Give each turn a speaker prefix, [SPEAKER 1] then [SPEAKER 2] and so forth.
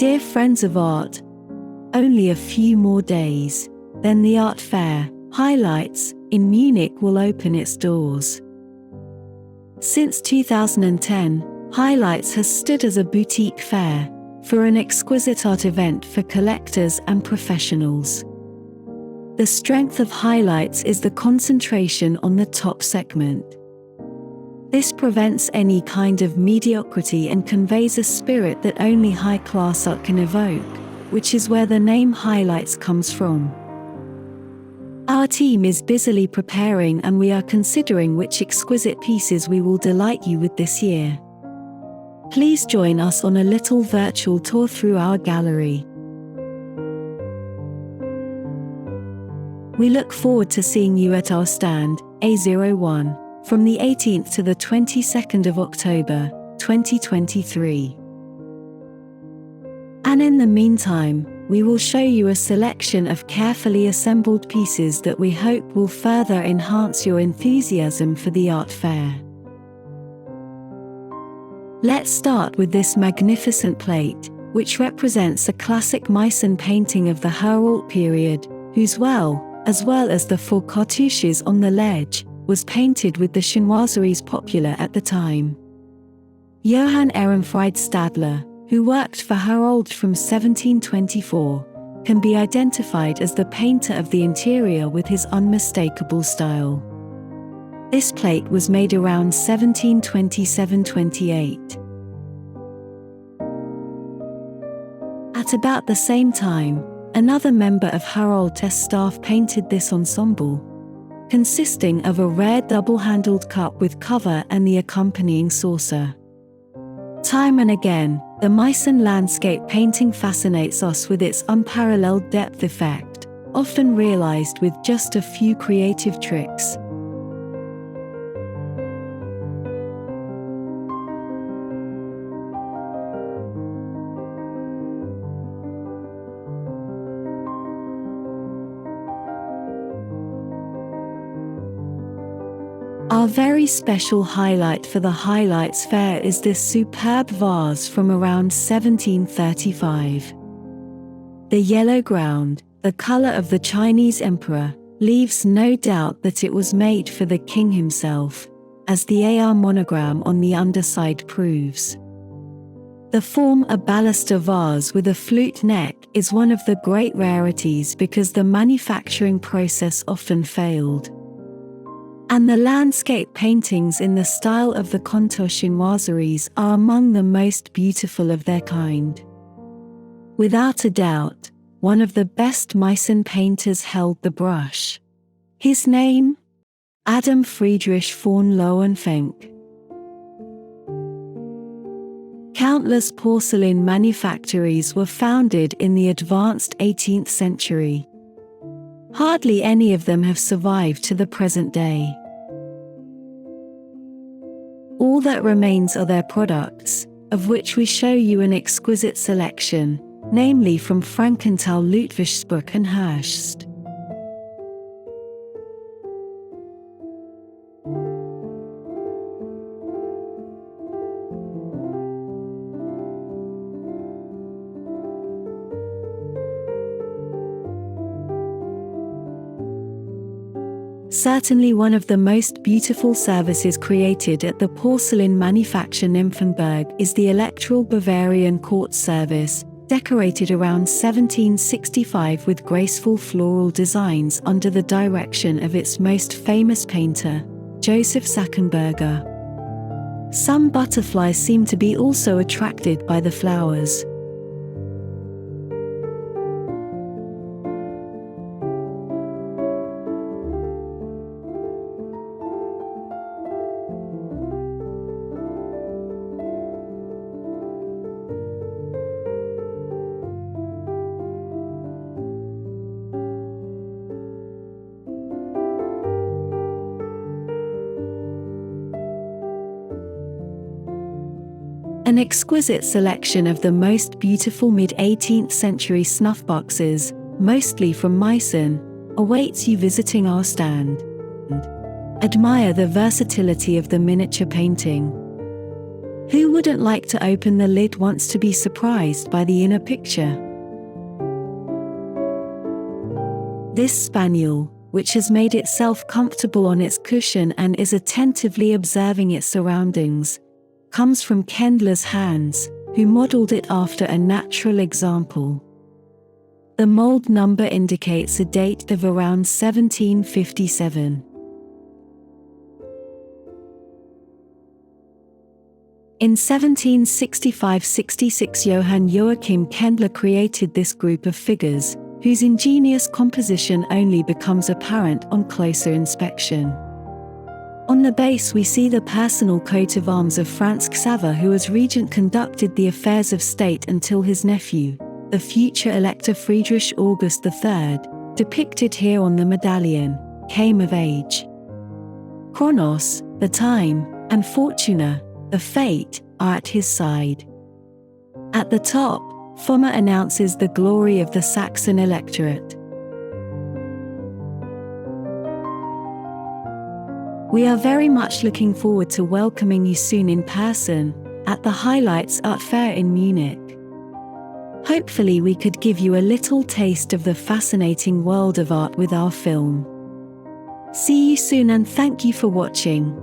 [SPEAKER 1] Dear friends of art, only a few more days, then the art fair, Highlights, in Munich will open its doors. Since 2010, Highlights has stood as a boutique fair for an exquisite art event for collectors and professionals. The strength of Highlights is the concentration on the top segment. This prevents any kind of mediocrity and conveys a spirit that only high-class art can evoke, which is where the name Highlights comes from. Our team is busily preparing, and we are considering which exquisite pieces we will delight you with this year. Please join us on a little virtual tour through our gallery. We look forward to seeing you at our stand, A01, from the 18th to the 22nd of October, 2023. And in the meantime, we will show you a selection of carefully assembled pieces that we hope will further enhance your enthusiasm for the art fair. Let's start with this magnificent plate, which represents a classic Meissen painting of the Herald period, whose as well as the four cartouches on the ledge, was painted with the chinoiseries popular at the time. Johann Ehrenfried Stadler, who worked for Herald from 1724, can be identified as the painter of the interior with his unmistakable style. This plate was made around 1727-28. At about the same time, another member of Herald's staff painted this ensemble, consisting of a rare double-handled cup with cover and the accompanying saucer. Time and again, the Meissen landscape painting fascinates us with its unparalleled depth effect, often realized with just a few creative tricks. Our very special highlight for the Highlights Fair is this superb vase from around 1735. The yellow ground, the color of the Chinese emperor, leaves no doubt that it was made for the king himself, as the AR monogram on the underside proves. The form, a baluster vase with a flute neck, is one of the great rarities because the manufacturing process often failed. And the landscape paintings in the style of the contour chinoiseries are among the most beautiful of their kind. Without a doubt, one of the best Meissen painters held the brush. His name? Adam Friedrich von Lohenfenck. Countless porcelain manufactories were founded in the advanced 18th century. Hardly any of them have survived to the present day. All that remains are their products, of which we show you an exquisite selection, namely from Frankenthal, Ludwigsburg and Hurst. Certainly one of the most beautiful services created at the porcelain manufacture Nymphenburg is the Electoral Bavarian Court service, decorated around 1765 with graceful floral designs under the direction of its most famous painter, Joseph Sackenberger. Some butterflies seem to be also attracted by the flowers. An exquisite selection of the most beautiful mid-18th century snuff boxes, mostly from Meissen, awaits you visiting our stand. Admire the versatility of the miniature painting. Who wouldn't like to open the lid once to be surprised by the inner picture? This spaniel, which has made itself comfortable on its cushion and is attentively observing its surroundings, comes from Kendler's hands, who modeled it after a natural example. The mold number indicates a date of around 1757. In 1765–66, Johann Joachim Kendler created this group of figures, whose ingenious composition only becomes apparent on closer inspection. On the base we see the personal coat of arms of Franz Xaver, who as regent conducted the affairs of state until his nephew, the future Elector Friedrich August III, depicted here on the medallion, came of age. Chronos, the time, and Fortuna, the fate, are at his side. At the top, Fommer announces the glory of the Saxon electorate. We are very much looking forward to welcoming you soon in person, at the Highlights Art Fair in Munich. Hopefully we could give you a little taste of the fascinating world of art with our film. See you soon and thank you for watching.